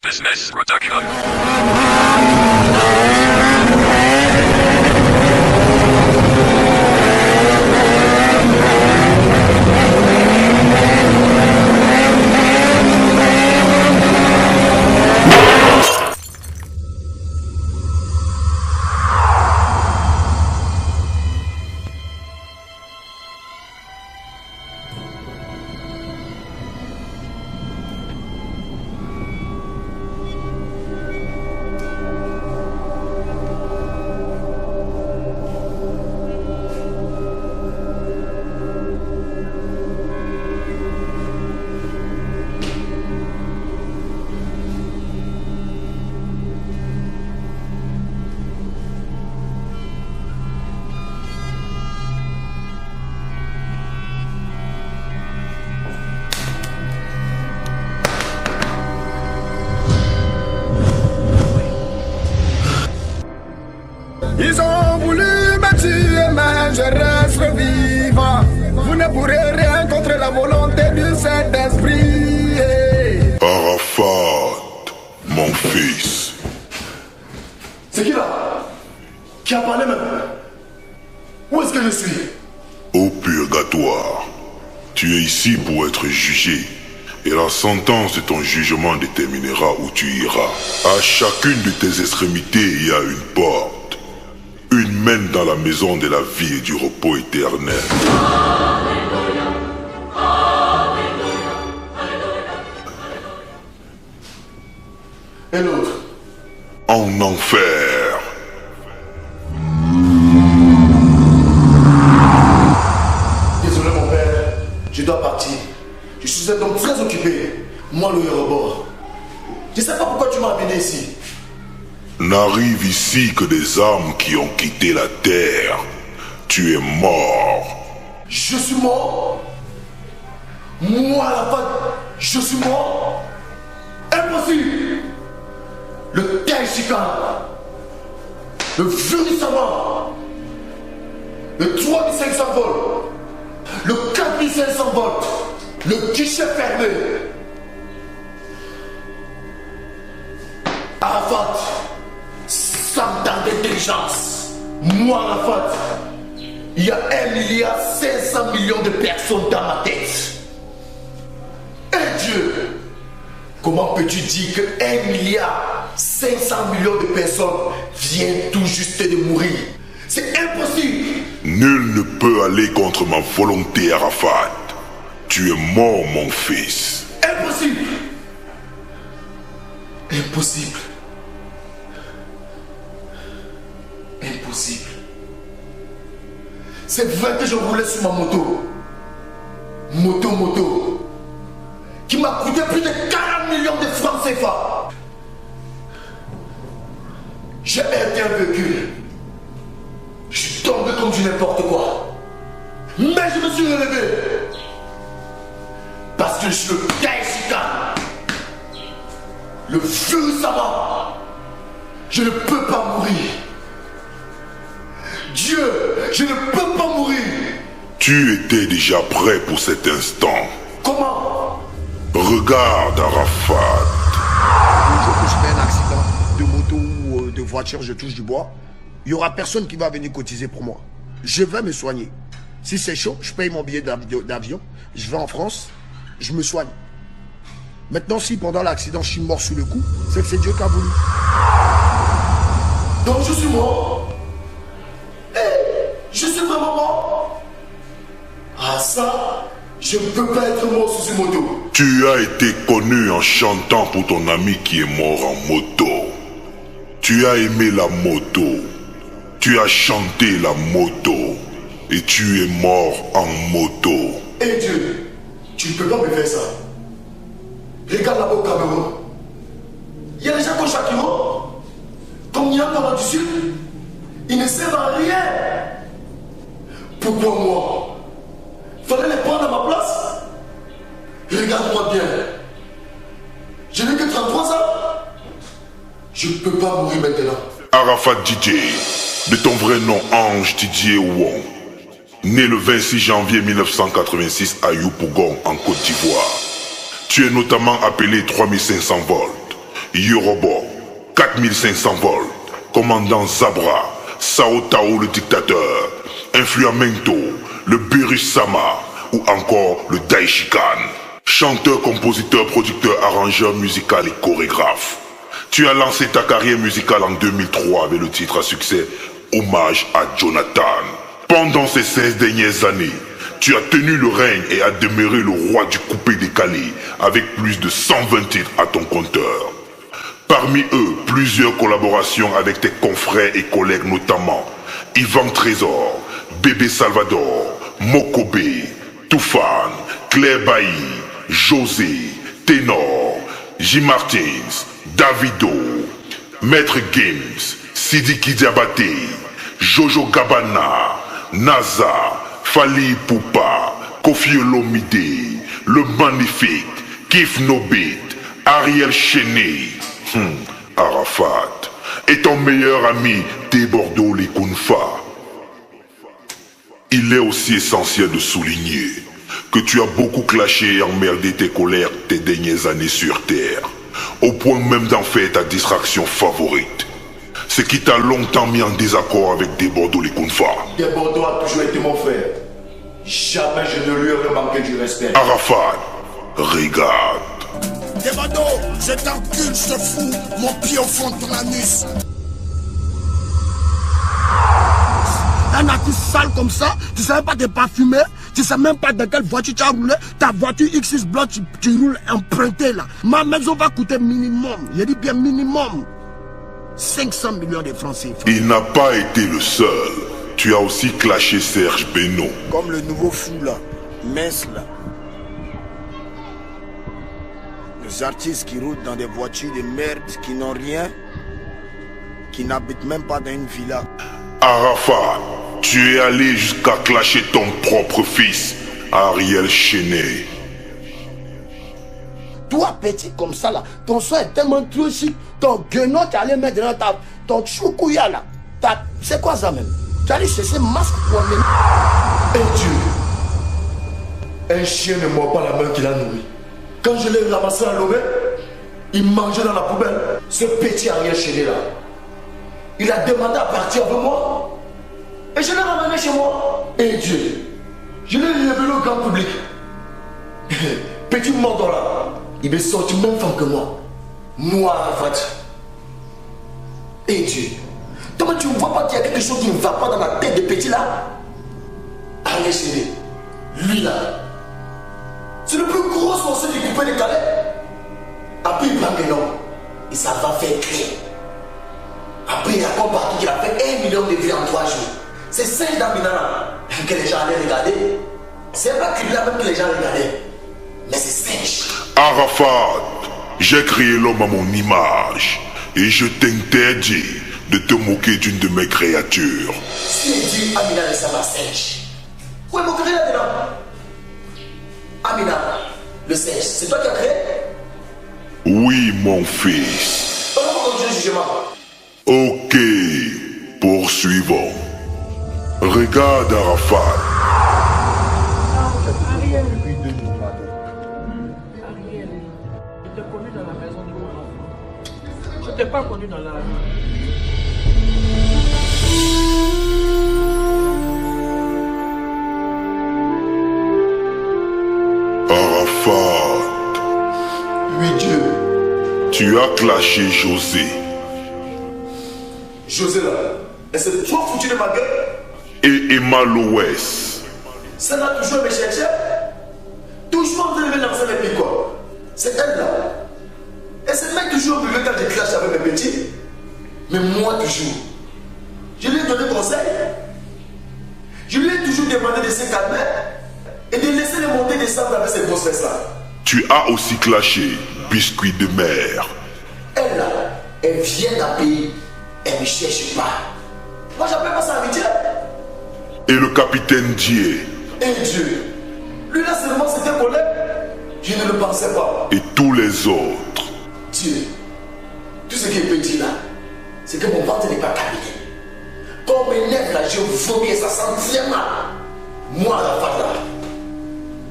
Business Production. Ils ont voulu me tuer, mais je reste vivant. Vous ne pourrez rien contre la volonté du Saint-Esprit. Arafat, mon fils. C'est qui là? Qui a parlé maintenant? Où est-ce que je suis? Au purgatoire. Tu es ici pour être jugé. Et la sentence de ton jugement déterminera où tu iras. À chacune de tes extrémités, il y a une porte. Une mène dans la maison de la vie et du repos éternel. Et l'autre? En enfer. Désolé mon père, je dois partir. Je suis un homme très occupé. Moi le rebord. Je ne sais pas pourquoi tu m'as amené ici. N'arrive ici que des âmes qui ont quitté la terre. Tu es mort. Je suis mort? Moi la fin, je suis mort? Impossible! Le Taïchikan, le Furisama, le 3500 volts, le 4500 volts, le guichet fermé. Arafat, Samdan d'intelligence. Moi, Arafat, il y a 1,5 milliard de personnes dans ma tête. Et Dieu, comment peux-tu dire que 1,5 milliard de personnes viennent tout juste de mourir? C'est impossible. Nul ne peut aller contre ma volonté, Arafat. Tu es mort, mon fils. Impossible. Impossible. Impossible. C'est vrai que je roulais sur ma moto. Moto. Qui m'a coûté plus de 40 millions de francs CFA. J'ai heurté un véhicule. Je suis tombé comme du n'importe quoi. Mais je me suis relevé. Parce que je suis le Taïchikan. Le feu Sama. Je ne peux pas mourir. Dieu, je ne peux pas mourir. Tu étais déjà prêt pour cet instant. Comment? Regarde, Arafat. Le jour que je fais un accident de moto ou de voiture, je touche du bois, il n'y aura personne qui va venir cotiser pour moi. Je vais me soigner. Si c'est chaud, je paye mon billet d'avion, je vais en France, je me soigne. Maintenant, si pendant l'accident, je suis mort sous le coup, c'est que c'est Dieu qui a voulu. Donc je suis mort. Je suis vraiment mort. Ah ça, je ne peux pas être mort sous une moto. Tu as été connu en chantant pour ton ami qui est mort en moto. Tu as aimé la moto. Tu as chanté la moto. Et tu es mort en moto. Eh Dieu, tu ne peux pas me faire ça. Regarde là-bas au Cameroun. Il y a des gens comme Shakiro, comme Niamara du Sud. Ils ne servent à rien. Pourquoi moi? Fallait les prendre à ma place. Regarde-moi bien. Je n'ai que 33 ans. Je ne peux pas mourir maintenant. Arafat Didier, de ton vrai nom Ange Didier Ouon, né le 26 janvier 1986 à Yopougon en Côte d'Ivoire. Tu es notamment appelé 3500 volts Yorobo, 4500 volts, commandant Zabra, Sao Tao le dictateur, Influamento, le Beerus Sama ou encore le Daishikan. Chanteur, compositeur, producteur, arrangeur musical et chorégraphe. Tu as lancé ta carrière musicale en 2003 avec le titre à succès Hommage à Jonathan. Pendant ces 16 dernières années, tu as tenu le règne et as demeuré le roi du coupé décalé avec plus de 120 titres à ton compteur. Parmi eux, plusieurs collaborations avec tes confrères et collègues notamment Yvan Trésor, Bébé Salvador, Mokobe, Toufan, Claire Bailly, José, Ténor, J. Martins, Davido, Maître Games, Sidiki Diabaté, Jojo Gabana, Naza, Fali Poupa, Kofi Olomide, Le Magnifique, Kif Nobit, Ariel Chéné, Arafat, et ton meilleur ami Bordeaux les Kunfa. Il est aussi essentiel de souligner que tu as beaucoup clashé et emmerdé tes colères tes dernières années sur Terre, au point même d'en faire ta distraction favorite. Ce qui t'a longtemps mis en désaccord avec Bordeaux les Kunfa. Bordeaux a toujours été mon frère. Jamais je ne lui aurais manqué du respect. Arafat, regarde. Bordeaux, je t'encule, je te fous mon pied au fond de ton anus. Un artiste sale comme ça, tu ne savais pas te parfumer, tu ne sais même pas dans quelle voiture tu as roulé, ta voiture X6 Blood, tu roules emprunté là. Ma maison va coûter minimum, je dis bien minimum, 500 millions de francs CFA. Il n'a pas été le seul. Tu as aussi clashé Serge Beno. Comme le nouveau fou là, mince là. Les artistes qui roulent dans des voitures de merde, qui n'ont rien, qui n'habitent même pas dans une villa. Arafat, tu es allé jusqu'à clasher ton propre fils, Ariel Chéné. Toi, petit comme ça là, ton son est tellement trop chic, ton guenon, tu allais mettre dans ton choukouya là. C'est quoi ça même? Tu allais chercher masque pour amener. Et Dieu, un chien ne mord pas la main qu'il a nourrie. Quand je l'ai ramassé à l'oreille, il mangeait dans la poubelle. Ce petit Ariel Chéné là, il a demandé à partir avec moi. Et je l'ai ramené chez moi. Et Dieu, je l'ai révélé au grand public. Petit mordant là, il est sorti même femme que moi. Noir en fait. Et Dieu, comment tu ne vois pas qu'il y a quelque chose qui ne va pas dans la tête de petit là? Ariel Chéné, lui là, c'est le plus gros sorcier du coupé de Calais. Après il prend mes noms. Et ça va faire crier. Après il y a quoi partout qu'il a fait 1 million de vues en 3 jours. C'est Serge d'Amina que les gens allaient regarder. C'est pas qu'il là même que les gens regardaient. Mais c'est Serge. Arafat, j'ai créé l'homme à mon image. Et je t'interdis de te moquer d'une de mes créatures. Si il dit Amina et ça va Serge. Où est mon créé là-dedans? Amina, le Serge, c'est toi qui as créé? Oui, mon fils. Oh mon Dieu, jugement. Ok, poursuivons. Regarde Arafat. Ariel, je t'ai connu dans la maison de mon enfant. Je ne t'ai pas connu dans la rue. Arafat. Oui, Dieu. Tu as clashé José. José là, et c'est toi foutu de ma gueule. Et Emma Loès. Ça n'a toujours me chercher. Toujours en train de me lancer mes pieds quoi. C'est elle là. Et c'est le mec toujours au milieu quand je clash avec mes petits. Mais moi toujours. Je lui ai donné conseil. Je lui ai toujours demandé de se calmer et de laisser les montées descendre avec ces grosses fesses là. Tu as aussi clashé Biscuit de mer. Elle là, elle vient d'un pays. Elle ne cherche pas. Moi j'appelle pas ça amitié. Et le capitaine Dieu. Et Dieu. Lui là seulement c'était un collègue. Je ne le pensais pas. Et tous les autres. Dieu. Tout ce qu'il peut dire là, c'est que mon ventre n'est pas terminé. Quand mes lèvres là, je vomis et ça sent bien mal. Moi la part là,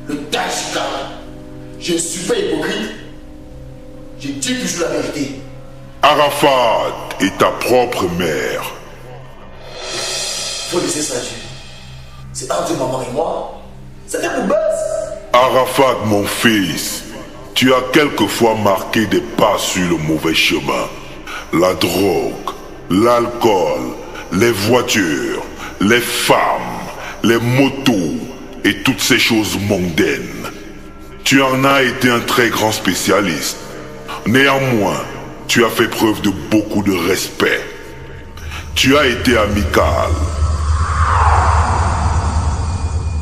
le Daishikan, je ne suis pas hypocrite. Je dis toujours la vérité. Arafat est ta propre mère. Faut laisser ça agir. C'est entre maman et moi. C'était pour buzz. Arafat, mon fils, tu as quelquefois marqué des pas sur le mauvais chemin. La drogue, l'alcool, les voitures, les femmes, les motos et toutes ces choses mondaines. Tu en as été un très grand spécialiste. Néanmoins, tu as fait preuve de beaucoup de respect. Tu as été amical.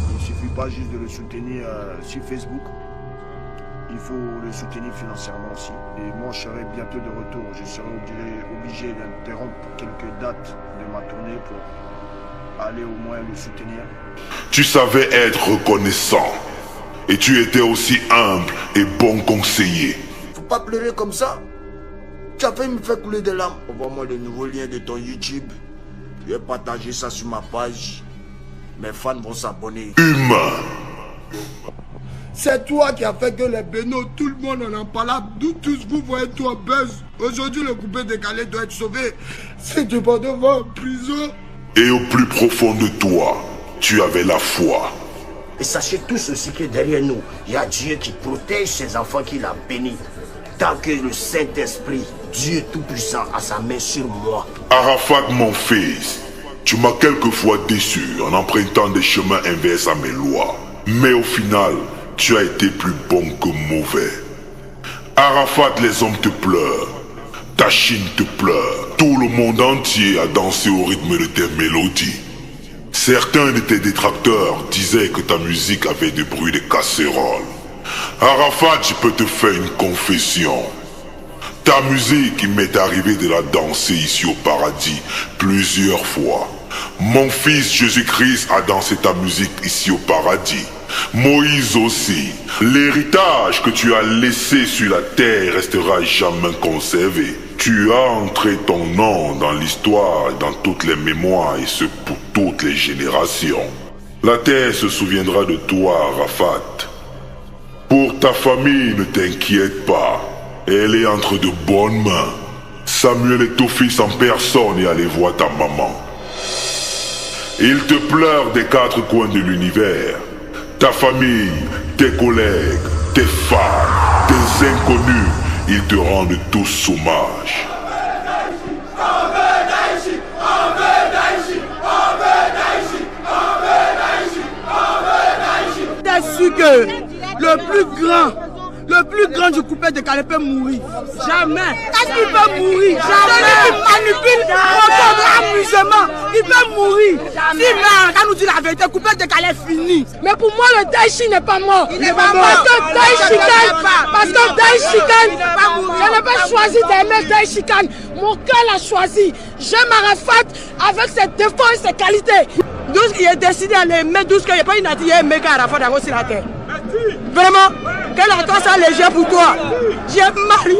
Il ne suffit pas juste de le soutenir sur Facebook. Il faut le soutenir financièrement aussi. Et moi, je serai bientôt de retour. Je serai obligé d'interrompre quelques dates de ma tournée pour aller au moins le soutenir. Tu savais être reconnaissant. Et tu étais aussi humble et bon conseiller. Faut pas pleurer comme ça. Tu as fait me faire couler des larmes. Envoie-moi le nouveau lien de ton YouTube. Je vais partager ça sur ma page. Mes fans vont s'abonner. Humain. C'est toi qui as fait que les bénos, tout le monde en parle. D'où tous vous voyez toi buzz. Aujourd'hui, le coupé décalé doit être sauvé. C'est dépendant en prison. Et au plus profond de toi, tu avais la foi. Et sachez tous aussi que derrière nous, il y a Dieu qui protège ses enfants, qui l'a béni. Tant que le Saint-Esprit, Dieu Tout-Puissant, a sa main sur moi. Arafat, mon fils, tu m'as quelquefois déçu en empruntant des chemins inverses à mes lois. Mais au final, tu as été plus bon que mauvais. Arafat, les hommes te pleurent. Ta Chine te pleure. Tout le monde entier a dansé au rythme de tes mélodies. Certains de tes détracteurs disaient que ta musique avait du bruit de casseroles. Arafat, je peux te faire une confession. Ta musique, il m'est arrivé de la danser ici au paradis plusieurs fois. Mon fils Jésus-Christ a dansé ta musique ici au paradis. Moïse aussi. L'héritage que tu as laissé sur la terre restera jamais conservé. Tu as entré ton nom dans l'histoire, dans toutes les mémoires, et ce pour toutes les générations. La terre se souviendra de toi, Arafat. Pour ta famille, ne t'inquiète pas. Elle est entre de bonnes mains. Samuel est ton fils en personne et allez voir ta maman. Il te pleure des quatre coins de l'univers. Ta famille, tes collègues, tes fans, tes inconnus, ils te rendent tous hommage. T'es sûr que le plus grand du coupé décalé peut mourir. Jamais. Est-ce qu'il peut mourir? Jamais. Celui qui manipule notre amusement, il peut mourir. Si là, quand nous dit la vérité, coupé décalé est fini. Mais pour moi, le Daichi n'est pas mort. Il n'est pas mort. Parce que Daichi, je n'ai pas choisi d'aimer Daichi. Mon cœur l'a choisi. J'aime Arafat avec ses défauts et ses qualités. D'où il est décidé à l'aimer, d'où il n'y a pas une attitude à aimer Arafat d'abord sur la terre. Vraiment, quel attend ça léger pour toi? J'ai mal.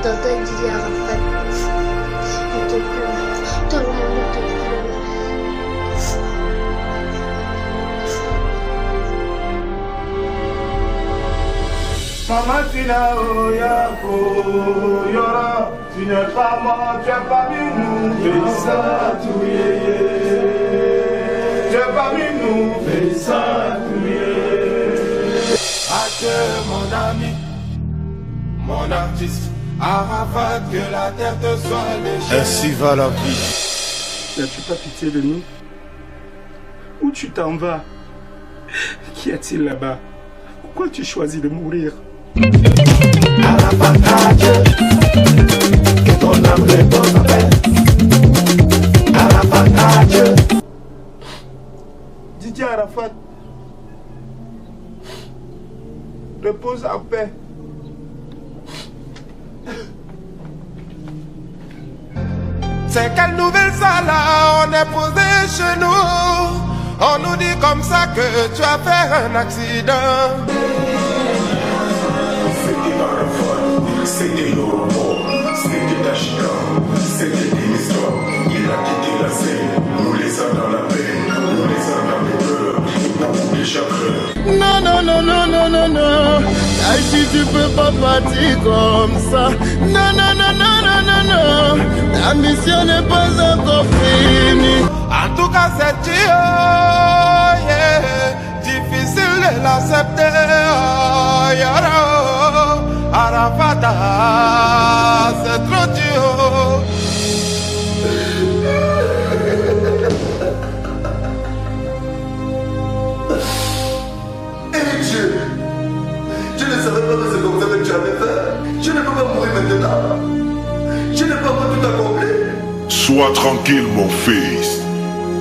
Tonton Didier Arafat, il te pleure. Tout le monde te pleure. Maman, tu n'as yora, tu n'es pas mort, tu es parmi nous. Fais ça, tu es parmi nous. Fais ça, tu Adieu, mon ami, mon artiste. Arafat, que la terre te soit légère. Ainsi va la vie. N'as-tu pas pitié de nous? Où tu t'en vas? Qu'y a-t-il là-bas? Pourquoi tu choisis de mourir? Arafat, adieu, que ton âme repose en paix. Arafat, adieu. Didier Arafat, repose en paix. C'est quelle nouvelle ça là, on est posé chez nous. On nous dit comme ça que tu as fait un accident. C'était Arafat, c'était Yorobo, c'était Dachikan, c'était Denistor. Il a quitté la scène, nous laissant dans la peine, nous laissant dans les pleurs, et beaucoup de chagrin. Non, non, non, non, non, non, non. Tachi, tu peux pas partir comme ça. Non, non, non, non, non, non, non. La mission n'est pas encore finie. En tout cas, c'est Dieu, yeah. Difficile de l'accepter. Oh, yara, oh. Arafat, c'est trop dur. Je ne savais pas que c'est comme ça que tu avais fait. Je ne peux pas mourir maintenant. Je n'ai pas tout accompli. Sois tranquille, mon fils.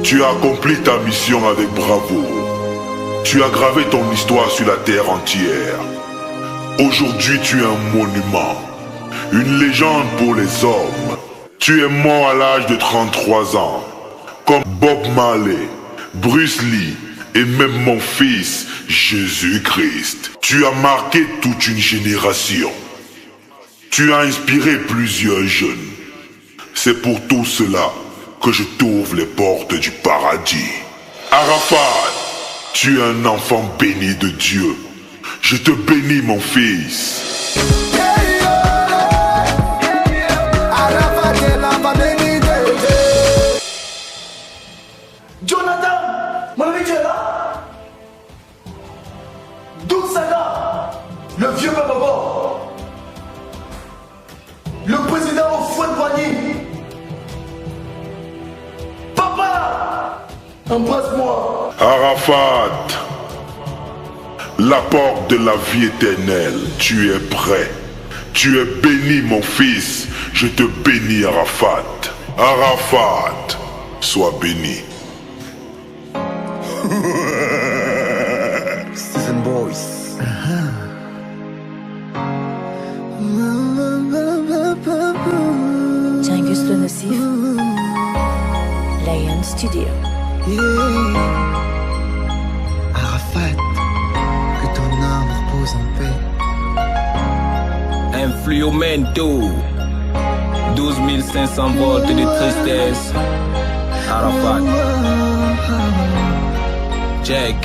Tu as accompli ta mission avec bravoure. Tu as gravé ton histoire sur la terre entière. Aujourd'hui, tu es un monument. Une légende pour les hommes. Tu es mort à l'âge de 33 ans. Comme Bob Marley, Bruce Lee et même mon fils, Jésus-Christ. Tu as marqué toute une génération. Tu as inspiré plusieurs jeunes. C'est pour tout cela que je t'ouvre les portes du paradis. Arafat, tu es un enfant béni de Dieu. Je te bénis, mon fils. Jonathan, mon ami, tu es là? Dougsaga, le vieux Bababo, le président au fouet de Boigny. Papa, embrasse-moi. Arafat, la porte de la vie éternelle, tu es prêt. Tu es béni, mon fils. Je te bénis, Arafat. Arafat, sois béni. Season Boys. Djangus le Nocif. Lion Studio. Arafat, que ton âme repose en paix. Influomento, 12 500 volts de tristesse. Arafat, check.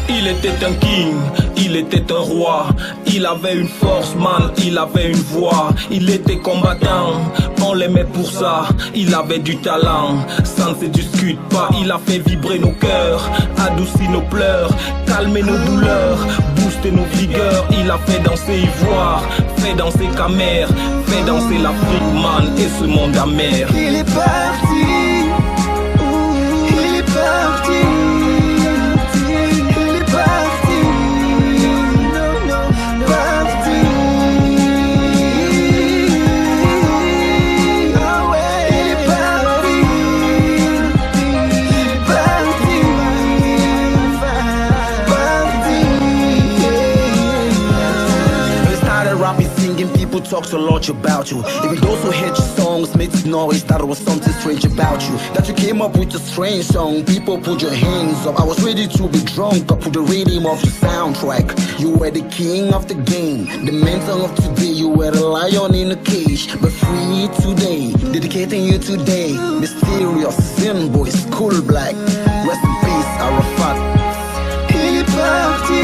Il était un king, il était un roi. Il avait une force, man, il avait une voix. Il était combattant, on l'aimait pour ça. Il avait du talent, ça ne se discute pas. Il a fait vibrer nos cœurs, adouci nos pleurs, calmer nos douleurs, booster nos vigueurs. Il a fait danser Ivoire, fait danser Camer, fait danser l'Afrique, man, et ce monde amer. Il est parti, il est parti. Talks a lot about you. Even those who hate your songs made it noise that there was something strange about you. That you came up with a strange song. People put your hands up. I was ready to be drunk. I put the rhythm of your soundtrack. You were the king of the game, the mentor of today. You were a lion in a cage, but free today. Dedicating you today. Mysterious, Sin Boy, School Black. Rest in peace, Arafat. Il est parti.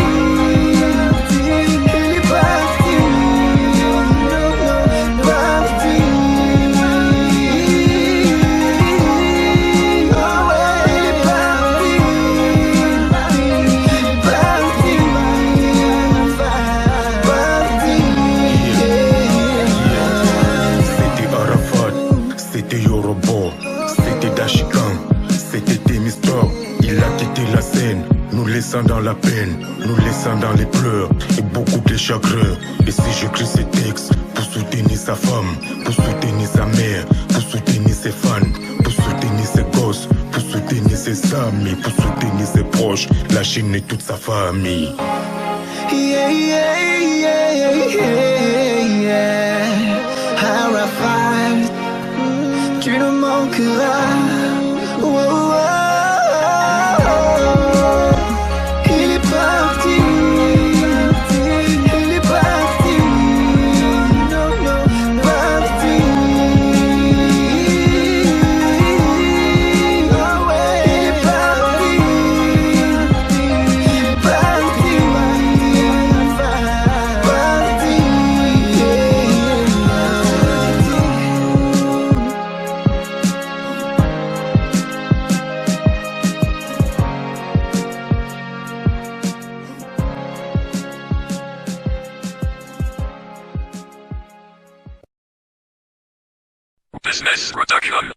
Laissant dans la peine, nous laissant dans les pleurs et beaucoup de chagrin. Et si j'écris ces textes pour soutenir sa femme, pour soutenir sa mère, pour soutenir ses fans, pour soutenir ses gosses, pour soutenir ses amis, pour soutenir ses proches, la Chine et toute sa famille. Yeah, yeah, yeah, yeah, yeah. Arafat, tu ne manqueras. Ouais. Business Production.